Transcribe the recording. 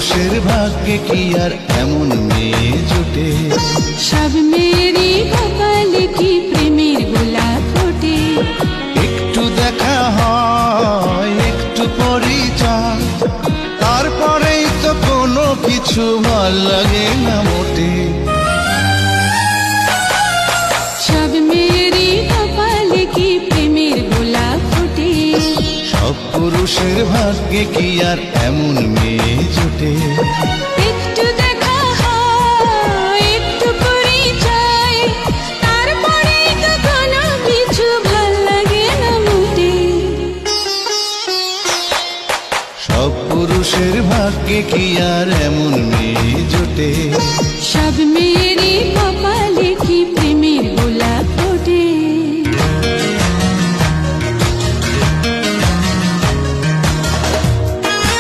পুরুষের ভাগ্যে কি আর এমন মেয়ে জোটে? সব মেয়েরই কপালে কি প্রেমের গোলাপ ফোটে? একটু দেখা হয়, একটু পরিচয়, তারপরেই তো কোনো কিছু ভাল লাগে না মোটে। সব মেয়েরই কপালে কি প্রেমের গোলাপ ফোটে? সব পুরুষের ভাগ্যে কি আর এমন মেয়ে জোটে? একটু দেখা হয়, একটু পরিচয়, তারপরেই তো কোনো কিছু ভাল লাগে না মোটে। সব পুরুষের ভাগ্যে কি আর এমন মেয়ে জোটে? সব মেয়েরই কপালে